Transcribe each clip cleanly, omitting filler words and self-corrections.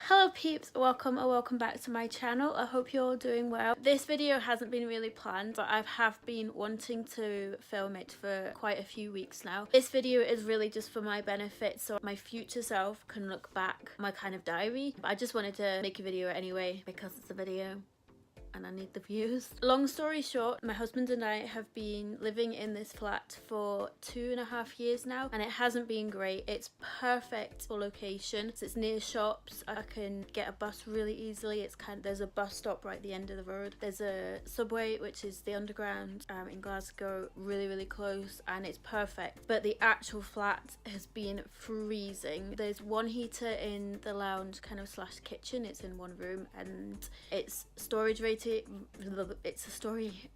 Hello peeps, welcome or welcome back to my channel. I hope you're all doing well. This video hasn't been really planned, but I have been wanting to film it for quite a few weeks now. This video is really just for my benefit, so my future self can look back my kind of diary. I just wanted to make a video anyway because it's a video and I need the views. Long story short, my husband and I have been living in this flat for 2.5 years now, and it hasn't been great. It's perfect for location. So it's near shops. I can get a bus really easily. There's a bus stop right at the end of the road. There's a subway, which is the underground in Glasgow, really close, and it's perfect. But the actual flat has been freezing. There's one heater in the lounge kind of slash kitchen. It's in one room and it's storage rated. It's a story.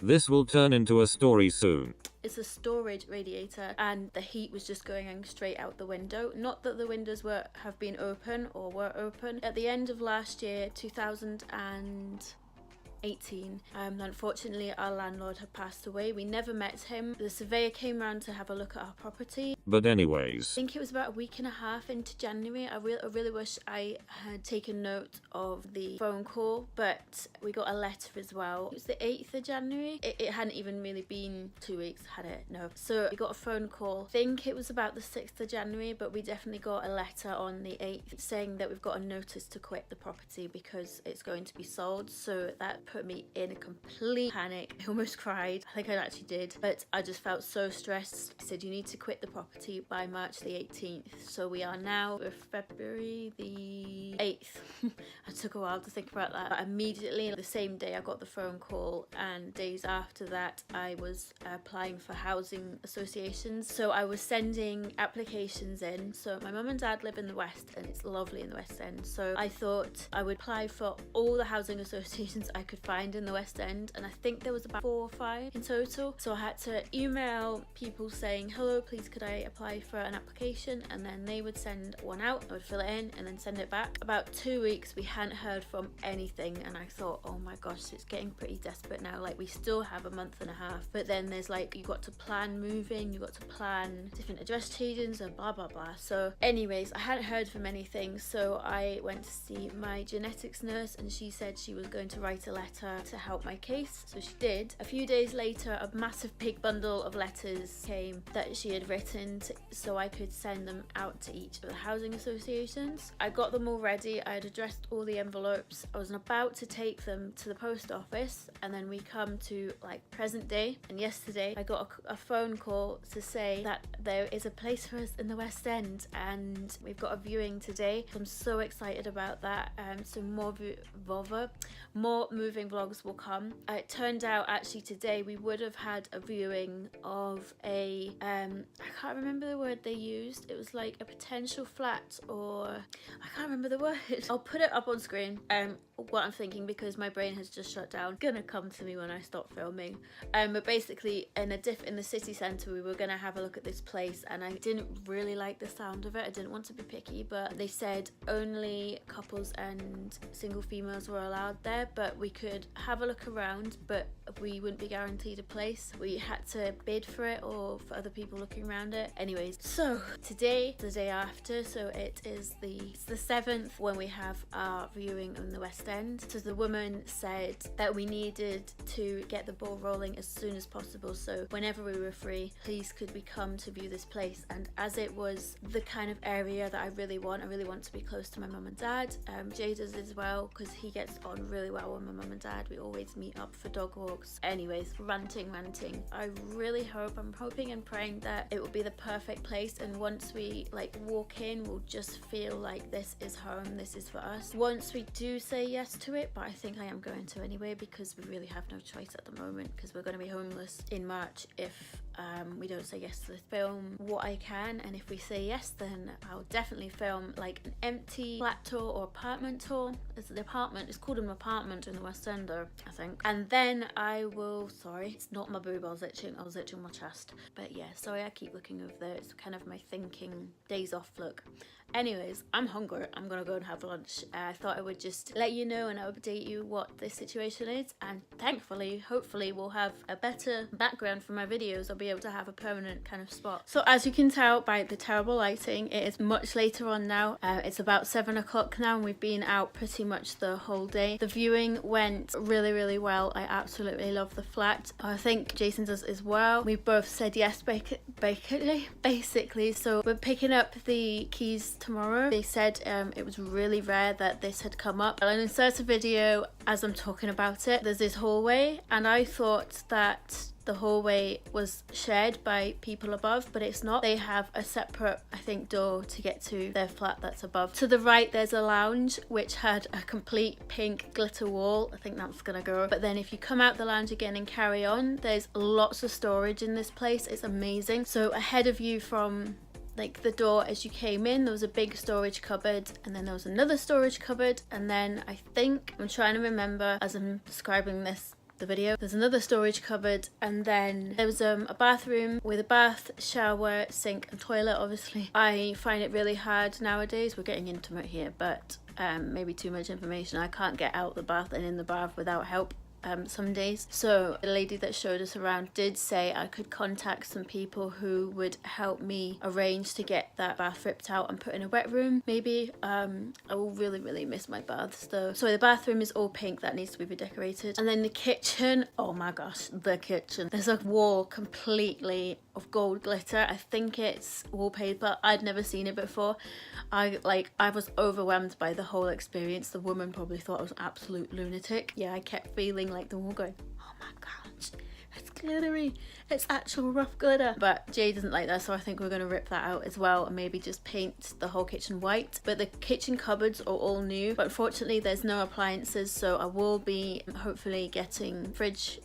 This will turn into a story soon. It's a storage radiator and the heat was just going straight out the window. Not that the windows have been open or were open. At the end of last year, 2018, unfortunately our landlord had passed away. We never met him. The surveyor came around to have a look at our property. But anyways, I think it was about a week and a half into January. I really wish I had taken note of the phone call, but we got a letter as well. It was the 8th of January. It hadn't even really been 2 weeks, had it? No. So we got a phone call. I think it was about the 6th of January, but we definitely got a letter on the 8th saying that we've got a notice to quit the property because it's going to be sold. So that put me in a complete panic. I almost cried. I think I actually did, but I just felt so stressed. I said, you need to quit the property by March the 18th. So we are now February the 8th. It took a while to think about that. But immediately the same day I got the phone call, and days after that I was applying for housing associations. So I was sending applications in. So my mum and dad live in the West and it's lovely in the West End. So I thought I would apply for all the housing associations I could find in the West End, and I think there was about 4 or 5 in total. So I had to email people saying, hello, please could I apply for an application, and then they would send one out. I would fill it in and then send it back. About 2 weeks we hadn't heard from anything, and I thought, oh my gosh, it's getting pretty desperate now. Like, we still have a month and a half, but then there's like, you got to plan moving, you got to plan different address changes and blah blah blah. So anyways, I hadn't heard from anything, so I went to see my genetics nurse and she said she was going to write a letter to help my case. So she did. A few days later, a massive big bundle of letters came that she had written so I could send them out to each of the housing associations. I got them all ready. I had addressed all the envelopes. I was about to take them to the post office, and then we come to like present day, and yesterday I got a phone call to say that there is a place for us in the West End and we've got a viewing today. I'm so excited about that. So more moving vlogs will come. It turned out actually today we would have had a viewing of a I can't remember the word they used. It was like a potential flat, or I can't remember the word. I'll put it up on screen. What I'm thinking, because my brain has just shut down. Gonna come to me when I stop filming. But basically in the city centre we were gonna have a look at this place, and I didn't really like the sound of it. I didn't want to be picky, but they said only couples and single females were allowed there, but we could have a look around, but we wouldn't be guaranteed a place. We had to bid for it or for other people looking around it. Anyways, so today, the day after, so it's the 7th when we have our viewing in the West End. So the woman said that we needed to get the ball rolling as soon as possible, so whenever we were free, please could we come to view this place. And as it was the kind of area that I really want to be close to my mum and dad. Jay does as well, because he gets on really well with my mum and dad. We always meet up for dog walks. Anyways, ranting. I really hope, I'm hoping and praying that it will be the perfect place, and once we like walk in, we'll just feel like this is home, this is for us. Once we do say yes to it, but I think I am going to anyway, because we really have no choice at the moment, because we're going to be homeless in March if we don't say yes to the film what I can, and if we say yes, then I'll definitely film like an empty flat tour or apartment tour. It's called an apartment in the West End, I think. And then I will, sorry, it's not my boob, I was itching my chest, but yeah, sorry, I keep looking over there. It's kind of my thinking days off look. Anyways, I'm hungry. I'm gonna go and have lunch. I thought I would just let you know and update you what this situation is, and thankfully, hopefully we'll have a better background for my videos. I'll be able to have a permanent kind of spot. So as you can tell by the terrible lighting, it is much later on now. It's about 7 o'clock now, and we've been out pretty much the whole day. The viewing went really well. I absolutely love the flat. I think Jason does as well. We both said yes basically. So we're picking up the keys tomorrow. They said it was really rare that this had come up. I'll insert a video as I'm talking about it. There's this hallway, and I thought that the hallway was shared by people above, but it's not. They have a separate, I think, door to get to their flat that's above. To the right there's a lounge which had a complete pink glitter wall. I think that's gonna go. But then if you come out the lounge again and carry on, there's lots of storage in this place. It's amazing. So ahead of you from like the door as you came in, there was a big storage cupboard, and then there was another storage cupboard, and then I think, I'm trying to remember as I'm describing the video, there's another storage cupboard, and then there was a bathroom with a bath, shower, sink and toilet. Obviously I find it really hard nowadays, we're getting intimate here, but maybe too much information. I can't get out the bath and in the bath without help some days. So the lady that showed us around did say I could contact some people who would help me arrange to get that bath ripped out and put in a wet room maybe. I will really miss my baths though. So the bathroom is all pink, that needs to be redecorated. And then the kitchen, oh my gosh, the kitchen, there's a wall completely of gold glitter. I think it's wallpaper. I'd never seen it before. I was overwhelmed by the whole experience. The woman probably thought I was an absolute lunatic. Yeah, I kept feeling like the wall going, oh my gosh, it's glittery, it's actual rough glitter. But Jay doesn't like that, so I think we're going to rip that out as well and maybe just paint the whole kitchen white. But the kitchen cupboards are all new, but unfortunately there's no appliances, so I will be hopefully getting fridge,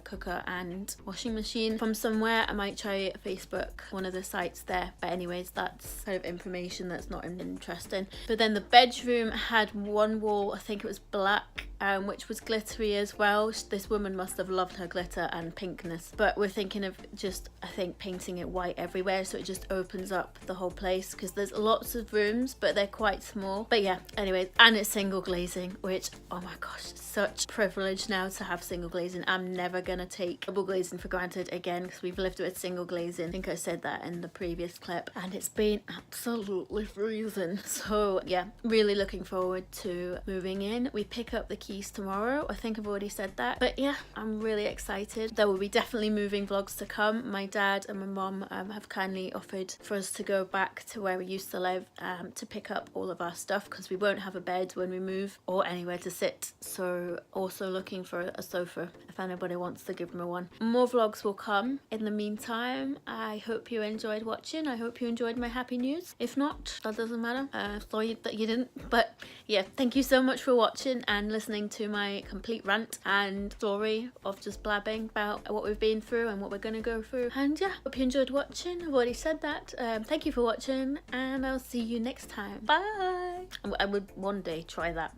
cooker and washing machine from somewhere. I might try Facebook, one of the sites there, but anyways, that's kind of information that's not interesting. But then the bedroom had one wall, I think it was black, which was glittery as well. This woman must have loved her glitter and pinkness, but we're thinking of just, I think, painting it white everywhere so it just opens up the whole place, because there's lots of rooms but they're quite small. But yeah, anyways, and it's single glazing, which, oh my gosh, such privilege now to have single glazing. I'm never gonna take double glazing for granted again, because we've lived with single glazing. I think I said that in the previous clip, and it's been absolutely freezing. So yeah, really looking forward to moving in. We pick up the keys tomorrow. I think I've already said that, but yeah, I'm really excited. There will be definitely moving vlogs to come. My dad and my mom have kindly offered for us to go back to where we used to live to pick up all of our stuff, because we won't have a bed when we move or anywhere to sit. So also looking for a sofa if anybody wants to give me one. More vlogs will come. In the meantime, I hope you enjoyed watching. I hope you enjoyed my happy news. If not, that doesn't matter. Sorry that you didn't, but yeah, thank you so much for watching and listening to my complete rant and story of just blabbing about what we've been through and what we're gonna go through. And yeah, hope you enjoyed watching. I've already said that. Thank you for watching, and I'll see you next time. Bye. I would one day try that,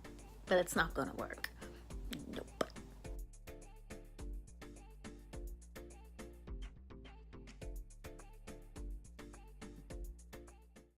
but it's not gonna work.